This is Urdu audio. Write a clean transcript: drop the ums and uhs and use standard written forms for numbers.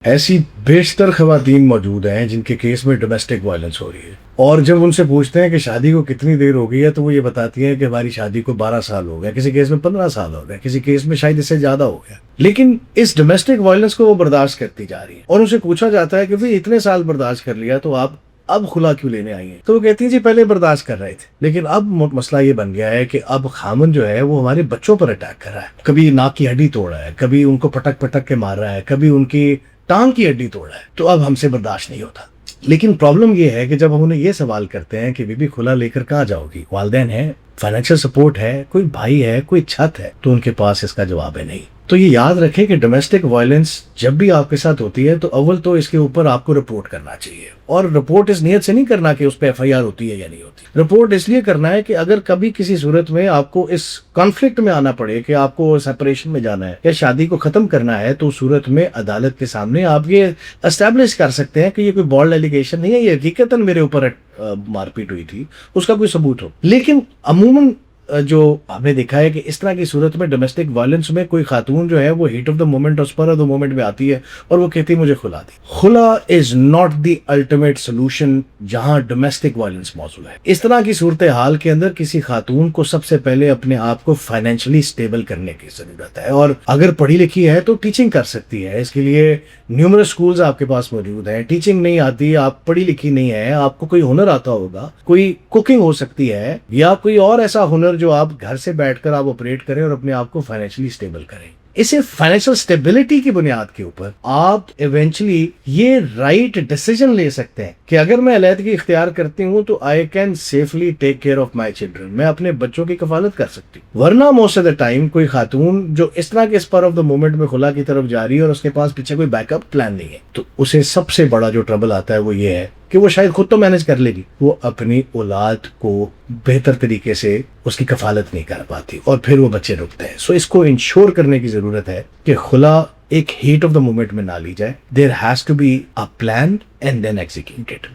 ایسی بیشتر خواتین موجود ہیں جن کے کیس میں ڈومیسٹک وائلنس ہو رہی ہے، اور جب ان سے پوچھتے ہیں کہ شادی کو کتنی دیر ہو گئی ہے تو وہ یہ بتاتی ہیں کہ ہماری شادی کو 12 سال ہو گیا، کسی کیس میں 15 سال ہو گیا، کسی کیس میں شاید اس سے زیادہ ہو گیا، لیکن اس ڈومیسٹک وائلنس کو وہ برداشت کرتی جا رہی ہیں۔ اور ان سے پوچھا جاتا ہے کہ بھئی اتنے سال برداشت کر لیا تو آپ اب خلا کیوں لینے آئی ہیں؟ تو وہ کہتی ہیں جی پہلے برداشت کر رہے تھے، لیکن اب مسئلہ یہ بن گیا ہے کہ اب خامن جو ہے وہ ہمارے بچوں پر اٹیک کر رہا ہے، کبھی ناک کی ہڈی توڑ رہا ہے، کبھی ان کو پٹک پٹک کے مار رہا ہے، کبھی ان کی ٹانگ کی ہڈی توڑ رہا ہے، تو اب ہم سے برداشت نہیں ہوتا۔ لیکن پرابلم یہ ہے کہ جب ہم انہیں یہ سوال کرتے ہیں کہ بی بی خلا لے کر کہاں جاؤ گی، والدین ہیں، فائنینشیل سپورٹ ہے، کوئی بھائی ہے، کوئی چھت ہے، تو ان کے پاس اس کا جواب ہے نہیں۔ تو یہ یاد رکھیں کہ ڈومیسٹک وائلنس جب بھی آپ کے ساتھ ہوتی ہے تو اول تو اس کے اوپر آپ کو رپورٹ کرنا چاہیے، اور رپورٹ اس نیت سے نہیں کرنا کہ اس پہ ایف آئی آر ہوتی ہے یا نہیں ہوتی۔ رپورٹ اس لیے کرنا ہے کہ اگر کبھی کسی صورت میں آپ کو اس کانفلکٹ میں آنا پڑے کہ آپ کو سیپریشن میں جانا ہے یا شادی کو ختم کرنا ہے، تو اس صورت میں عدالت کے سامنے آپ یہ اسٹیبلش کر سکتے ہیں کہ یہ کوئی بالڈ ایلیگیشن نہیں ہے، یہ حقیقتاً میرے اوپر مار پیٹ ہوئی تھی، اس کا کوئی ثبوت ہو۔ لیکن عموماً جو ہم نے دیکھا ہے کہ اس طرح کی صورت میں ڈومیسٹک وائلنس میں کوئی خاتون جو ہے وہ ہیٹ آف دا مومنٹ اور اسپر آف دا مومنٹ میں آتی ہے اور وہ کہتی ہے مجھے خلا دی۔ خلا is not the ultimate solution جہاں ڈومیسٹک وائلنس موجود ہے۔ اس طرح کی صورتحال کے اندر کسی خاتون کو سب سے پہلے اپنے آپ کو فائنینشلی سٹیبل کرنے کی ضرورت ہے، اور اگر پڑھی لکھی ہے تو ٹیچنگ کر سکتی ہے۔ اس کے لیے نیومرس سکولز آپ کے پاس موجود ہیں۔ ٹیچنگ نہیں آتی، آپ پڑھی لکھی نہیں ہے، آپ کو کوئی ہنر آتا ہوگا، کوئی کوکنگ ہو سکتی ہے یا کوئی اور ایسا ہنر جو آپ گھر سے بیٹھ کر آپ آپریٹ کریں اور اپنے آپ کو فائنینشلی سٹیبل کریں۔ اسے فائنینشل سٹیبلٹی کی بنیاد کے اوپر آپ ایونچولی یہ رائٹ ڈیسیجن لے سکتے ہیں کہ اگر میں علیحدگی اختیار کرتی ہوں تو I can safely take care of my children, میں اپنے بچوں کی کفالت کر سکتی ہوں۔ ورنہ موسٹ آف دا ٹائم کوئی خاتون جو اس طرح کے اسپر آف دا مومنٹ میں خلا کی طرف جا رہی ہے اور اس کے پاس پیچھے کوئی بیک اپ پلان نہیں ہے، تو اسے سب سے بڑا جو ٹربل آتا ہے وہ یہ ہے کہ وہ شاید خود تو مینج کر لے گی، وہ اپنی اولاد کو بہتر طریقے سے اس کی کفالت نہیں کر پاتی اور پھر وہ بچے رکتے ہیں۔ سو اس کو انشور کرنے کی ضرورت ہے کہ خلا ایک ہیٹ آف دا مومنٹ میں نہ لی جائے۔ There has to be a plan and then ایگزیکیوٹڈ۔